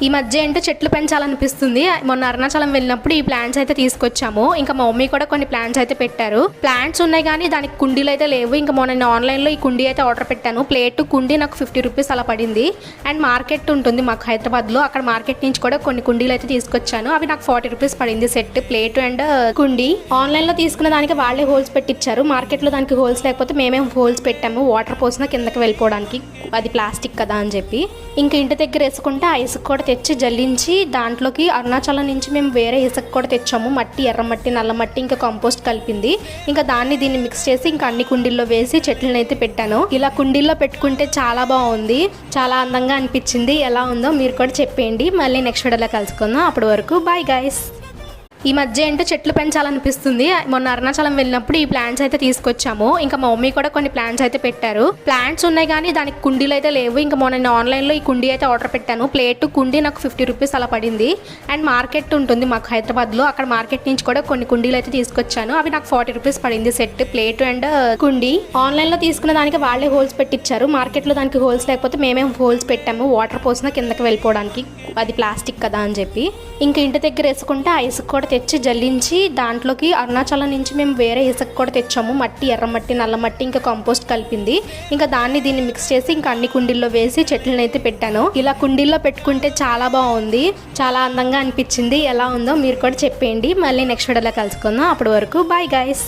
ఈ మధ్య ఏంటో చెట్లు పెంచాలనిపిస్తుంది. మొన్న అరుణాచలం వెళ్ళినప్పుడు ఈ ప్లాంట్స్ అయితే తీసుకొచ్చాము. ఇంకా మా మమ్మీ కూడా కొన్ని ప్లాంట్స్ అయితే పెట్టారు. ప్లాంట్స్ ఉన్నాయి కానీ దానికి కుండీలు అయితే లేవు. ఇంకా మొన్న నేను ఆన్లైన్లో ఈ కుండీ అయితే ఆర్డర్ పెట్టాను. ప్లేట్ కుండీ నాకు 50 రూపీస్ అలా పడింది. అండ్ మార్కెట్ ఉంటుంది మాకు హైదరాబాద్లో, అక్కడ మార్కెట్ నుంచి కూడా కొన్ని కుండీలు అయితే తీసుకొచ్చాను. అవి నాకు 40 రూపీస్ పడింది సెట్, ప్లేట్ అండ్ కుండీ. ఆన్లైన్లో తీసుకున్న దానికి వాళ్ళే హోల్స్ పెట్టించారు. మార్కెట్లో దానికి హోల్స్ లేకపోతే మేమే హోల్స్ పెట్టాము, వాటర్ పోసినా కిందకి వెళ్ళిపోవడానికి, అది ప్లాస్టిక్ కదా అని చెప్పి. ఇంకా ఇంటి దగ్గర వేసుకుంటే ఆ ఇసుక కూడా తెచ్చి జల్లించి దాంట్లోకి అరుణాచలం నుంచి మేము వేరే ఇసుక కూడా తెచ్చాము. మట్టి, ఎర్రమట్టి, నల్లమట్టి, ఇంకా కంపోస్ట్ కలిపింది. ఇంకా దీన్ని మిక్స్ చేసి ఇంకా అన్ని కుండీల్లో వేసి చెట్లను అయితే పెట్టాను. ఇలా కుండీల్లో పెట్టుకుంటే చాలా బాగుంది, చాలా అందంగా అనిపించింది. ఎలా ఉందో మీరు కూడా చెప్పేయండి. మళ్ళీ నెక్స్ట్ వీడియోలో కలుసుకుందాం. అప్పటి వరకు బాయ్ గైస్. ఈ మధ్య ఏంటో చెట్లు పెంచాలనిపిస్తుంది. మొన్న అరుణాచలం వెళ్ళినప్పుడు ఈ ప్లాంట్స్ అయితే తీసుకొచ్చాము. ఇంకా మా మమ్మీ కూడా కొన్ని ప్లాంట్స్ అయితే పెట్టారు. ప్లాంట్స్ ఉన్నాయి కానీ దానికి కుండీలు అయితే లేవు. ఇంకా మొన్న నేను ఆన్లైన్లో ఈ కుండీ అయితే ఆర్డర్ పెట్టాను. ప్లేట్ కుండీ నాకు 50 రూపీస్ అలా పడింది. అండ్ మార్కెట్ ఉంటుంది మాకు హైదరాబాద్లో, అక్కడ మార్కెట్ నుంచి కూడా కొన్ని కుండీలు అయితే తీసుకొచ్చాను. అవి నాకు 40 రూపీస్ పడింది సెట్, ప్లేట్ అండ్ కుండీ. ఆన్లైన్లో తీసుకున్న దానికి వాళ్ళే హోల్స్ పెట్టించారు. మార్కెట్లో దానికి హోల్స్ లేకపోతే మేమే హోల్స్ పెట్టాము, వాటర్ పోసినా కిందకి వెళ్ళిపోవడానికి, అది ప్లాస్టిక్ కదా అని చెప్పి. ఇంకా ఇంటి దగ్గర వేసుకుంటే ఆ ఇసుక కూడా తెచ్చి జల్లించి దాంట్లోకి అరుణాచలం నుంచి మేము వేరే ఇసుక కూడా తెచ్చాము. మట్టి, ఎర్రమట్టి, నల్లమట్టి, ఇంకా కంపోస్ట్ కలిపింది. ఇంకా దీన్ని మిక్స్ చేసి ఇంకా అన్ని కుండీల్లో వేసి చెట్లను అయితే పెట్టాను. ఇలా కుండీల్లో పెట్టుకుంటే చాలా బాగుంది, చాలా అందంగా అనిపించింది. ఎలా ఉందో మీరు కూడా చెప్పేయండి. మళ్ళీ నెక్స్ట్ వీడియోలో కలుసుకుందాం. అప్పటి వరకు బాయ్ గైస్.